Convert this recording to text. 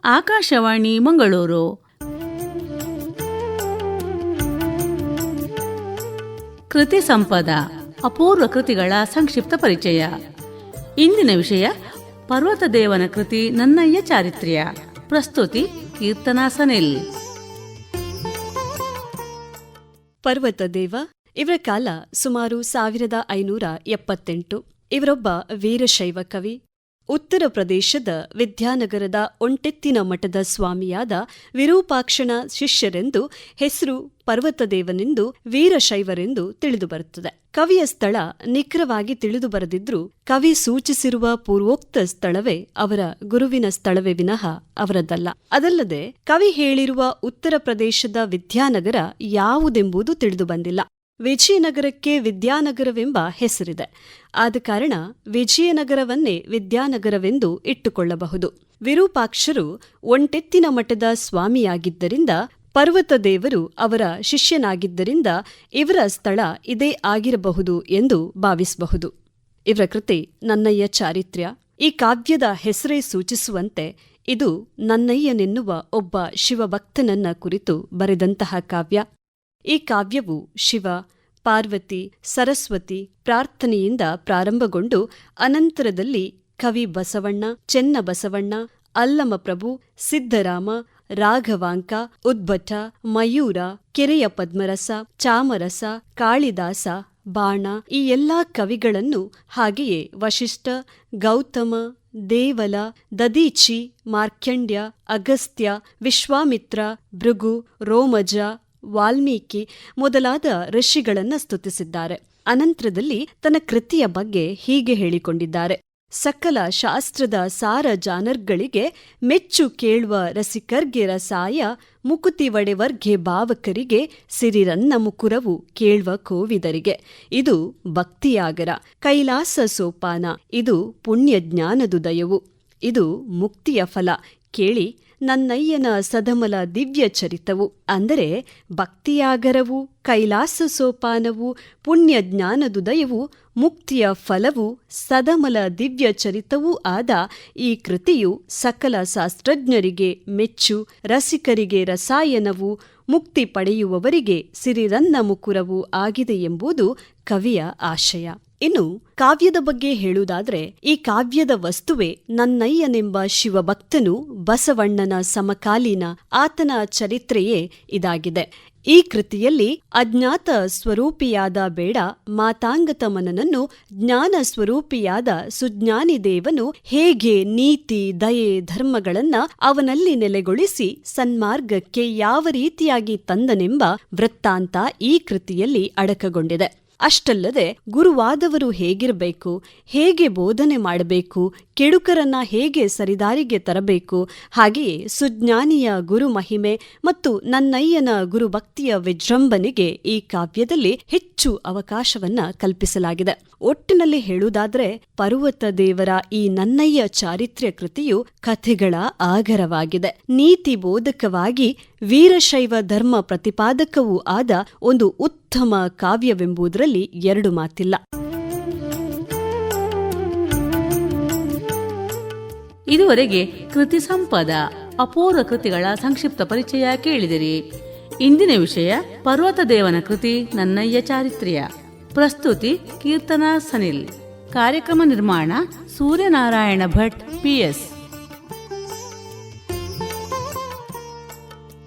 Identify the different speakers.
Speaker 1: ಆಕಾಶವಾಣಿ ಮಂಗಳೂರು. ಕೃತಿ ಸಂಪದ, ಅಪೂರ್ವ ಕೃತಿಗಳ ಸಂಕ್ಷಿಪ್ತ ಪರಿಚಯ. ಇಂದಿನ ವಿಷಯ ಪರ್ವತದೇವನ ಕೃತಿ ನನ್ನಯ್ಯ ಚಾರಿತ್ರ್ಯ. ಪ್ರಸ್ತುತಿ ಕೀರ್ತನಾ ಸನಿಲ್.
Speaker 2: ಪರ್ವತದೇವ ಇವರ ಕಾಲ ಸುಮಾರು 1578. ಇವರೊಬ್ಬ ವೀರಶೈವ ಕವಿ. ಉತ್ತರ ಪ್ರದೇಶದ ವಿದ್ಯಾನಗರದ ಒಂಟೆತ್ತಿನ ಮಠದ ಸ್ವಾಮಿಯಾದ ವಿರೂಪಾಕ್ಷನ ಶಿಷ್ಯರೆಂದು ಹೆಸರು ಪರ್ವತದೇವನೆಂದು ವೀರಶೈವರೆಂದು ತಿಳಿದುಬರುತ್ತದೆ. ಕವಿಯ ಸ್ಥಳ ನಿಖರವಾಗಿ ತಿಳಿದು ಬರದಿದ್ರೂ ಕವಿ ಸೂಚಿಸಿರುವ ಪೂರ್ವೋಕ್ತ ಸ್ಥಳವೇ ಅವರ ಗುರುವಿನ ಸ್ಥಳವೇ ವಿನಃ ಅವರದಲ್ಲ. ಅದಲ್ಲದೆ ಕವಿ ಹೇಳಿರುವ ಉತ್ತರ ಪ್ರದೇಶದ ವಿದ್ಯಾನಗರ ಯಾವುದೆಂಬುದು ತಿಳಿದು ಬಂದಿಲ್ಲ. ವಿಜಯನಗರಕ್ಕೆ ವಿದ್ಯಾನಗರವೆಂಬ ಹೆಸರಿದೆ. ಆದ ಕಾರಣ ವಿಜಯನಗರವನ್ನೇ ವಿದ್ಯಾನಗರವೆಂದು ಇಟ್ಟುಕೊಳ್ಳಬಹುದು. ವಿರೂಪಾಕ್ಷರು ಒಂಟೆತ್ತಿನ ಮಠದ ಸ್ವಾಮಿಯಾಗಿದ್ದರಿಂದ, ಪರ್ವತದೇವರು ಅವರ ಶಿಷ್ಯನಾಗಿದ್ದರಿಂದ ಇವರ ಸ್ಥಳ ಇದೇ ಆಗಿರಬಹುದು ಎಂದು ಭಾವಿಸಬಹುದು. ಇವರ ಕೃತಿ ನನ್ನಯ್ಯ ಚಾರಿತ್ರ್ಯ. ಈ ಕಾವ್ಯದ ಹೆಸರೇ ಸೂಚಿಸುವಂತೆ ಇದು ನನ್ನಯ್ಯನೆನ್ನುವ ಒಬ್ಬ ಶಿವಭಕ್ತನನ್ನ ಕುರಿತು ಬರೆದಂತಹ ಕಾವ್ಯ. ಈ ಕಾವ್ಯವು ಶಿವ, ಪಾರ್ವತಿ, ಸರಸ್ವತಿ ಪ್ರಾರ್ಥನೆಯಿಂದ ಪ್ರಾರಂಭಗೊಂಡು ಅನಂತರದಲ್ಲಿ ಕವಿ ಬಸವಣ್ಣ, ಚೆನ್ನಬಸವಣ್ಣ, ಅಲ್ಲಮಪ್ರಭು, ಸಿದ್ದರಾಮ, ರಾಘವಾಂಕ, ಉದ್ಭಟ, ಮಯೂರ, ಕೆರೆಯ ಪದ್ಮರಸ, ಚಾಮರಸ, ಕಾಳಿದಾಸ, ಬಾಣ ಈ ಎಲ್ಲಾ ಕವಿಗಳನ್ನು, ಹಾಗೆಯೇ ವಶಿಷ್ಠ, ಗೌತಮ, ದೇವಲ, ದದೀಚಿ, ಮಾರ್ಕಂಡ್ಯ, ಅಗಸ್ತ್ಯ, ವಿಶ್ವಾಮಿತ್ರ, ಭೃಗು, ರೋಮಜ, ವಾಲ್ಮೀಕಿ ಮೊದಲಾದ ಋಷಿಗಳನ್ನ ಸ್ತುತಿಸಿದ್ದಾರೆ. ಅನಂತರದಲ್ಲಿ ತನ್ನ ಕೃತಿಯ ಬಗ್ಗೆ ಹೀಗೆ ಹೇಳಿಕೊಂಡಿದ್ದಾರೆ: ಸಕಲ ಶಾಸ್ತ್ರದ ಸಾರ ಜಾನರ್ಗಳಿಗೆ ಮೆಚ್ಚು ಕೇಳುವ ರಸಿಕರ್ಗೆ ರಸಾಯ, ಮುಕುತಿ ಒಡೆವರ್ಗೆ ಭಾವಕರಿಗೆ ಸಿರಿರನ್ನ ಮುಕುರವು ಕೇಳುವ ಕೋವಿದರಿಗೆ. ಇದು ಭಕ್ತಿಯಾಗರ, ಕೈಲಾಸ ಸೋಪಾನ, ಇದು ಪುಣ್ಯ ಜ್ಞಾನದುದಯವು, ಇದು ಮುಕ್ತಿಯ ಫಲ. ಕೇಳಿ ನನ್ನಯ್ಯನ ಸದಮಲ ದಿವ್ಯ ಚರಿತವು. ಅಂದರೆ ಭಕ್ತಿಯಾಗರವು, ಕೈಲಾಸ ಸೋಪಾನವು, ಪುಣ್ಯ ಜ್ಞಾನದುದಯವು, ಮುಕ್ತಿಯ ಫಲವು, ಸದಮಲ ದಿವ್ಯ ಚರಿತವೂ ಆದ ಈ ಕೃತಿಯು ಸಕಲ ಶಾಸ್ತ್ರಜ್ಞರಿಗೆ ಮೆಚ್ಚು, ರಸಿಕರಿಗೆ ರಸಾಯನವು, ಮುಕ್ತಿ ಪಡೆಯುವವರಿಗೆ ಸಿರಿರನ್ನ ಮುಕುರವು ಆಗಿದೆ ಎಂಬುದು ಕವಿಯ ಆಶಯ. ಇನ್ನು ಕಾವ್ಯದ ಬಗ್ಗೆ ಹೇಳುವುದಾದ್ರೆ, ಈ ಕಾವ್ಯದ ವಸ್ತುವೇ ನನ್ನಯ್ಯನೆಂಬ ಶಿವಭಕ್ತನು ಬಸವಣ್ಣನ ಸಮಕಾಲೀನ, ಆತನ ಚರಿತ್ರೆಯೇ ಇದಾಗಿದೆ. ಈ ಕೃತಿಯಲ್ಲಿ ಅಜ್ಞಾತ ಸ್ವರೂಪಿಯಾದ ಬೇಡ ಮಾತಾಂಗತಮನನನ್ನು ಜ್ಞಾನ ಸ್ವರೂಪಿಯಾದ ಸುಜ್ಞಾನಿ ದೇವನು ಹೇಗೆ ನೀತಿ, ದಯೆ, ಧರ್ಮಗಳನ್ನ ಅವನಲ್ಲಿ ನೆಲೆಗೊಳಿಸಿ ಸನ್ಮಾರ್ಗಕ್ಕೆ ಯಾವ ರೀತಿಯಾಗಿ ತಂದನೆಂಬ ವೃತ್ತಾಂತ ಈ ಕೃತಿಯಲ್ಲಿ ಅಡಕಗೊಂಡಿದೆ. ಅಷ್ಟಲ್ಲದೆ ಗುರುವಾದವರು ಹೇಗಿರಬೇಕು, ಹೇಗೆ ಬೋಧನೆ ಮಾಡಬೇಕು, ಕೆಡುಕರನ್ನ ಹೇಗೆ ಸರಿದಾರಿಗೆ ತರಬೇಕು, ಹಾಗೆಯೇ ಸುಜ್ಞಾನಿಯ ಗುರು ಮಹಿಮೆ ಮತ್ತು ನನ್ನಯ್ಯನ ಗುರುಭಕ್ತಿಯ ವಿಜೃಂಭಣೆಗೆ ಈ ಕಾವ್ಯದಲ್ಲಿ ಹೆಚ್ಚು ಅವಕಾಶವನ್ನ ಕಲ್ಪಿಸಲಾಗಿದೆ. ಒಟ್ಟಿನಲ್ಲಿ ಹೇಳುವುದಾದ್ರೆ, ಪರ್ವತ ದೇವರ ಈ ನನ್ನಯ್ಯ ಚಾರಿತ್ರ್ಯ ಕೃತಿಯು ಕಥೆಗಳ ಆಗರವಾಗಿದೆ. ನೀತಿ ಬೋಧಕವಾಗಿ ವೀರಶೈವ ಧರ್ಮ ಪ್ರತಿಪಾದಕವೂ ಆದ ಒಂದು ಉತ್ತಮ ಕಾವ್ಯವೆಂಬುದರಲ್ಲಿ ಎರಡು ಮಾತಿಲ್ಲ.
Speaker 1: ಇದುವರೆಗೆ ಕೃತಿ ಸಂಪದ, ಅಪೂರ್ವ ಕೃತಿಗಳ ಸಂಕ್ಷಿಪ್ತ ಪರಿಚಯ ಕೇಳಿದಿರಿ. ಇಂದಿನ ವಿಷಯ ಪರ್ವತದೇವನ ಕೃತಿ ನನ್ನಯ್ಯ ಚಾರಿತ್ರ್ಯ. ಪ್ರಸ್ತುತಿ ಕೀರ್ತನಾ ಸನಿಲ್. ಕಾರ್ಯಕ್ರಮ ನಿರ್ಮಾಣ ಸೂರ್ಯನಾರಾಯಣ ಭಟ್, PS.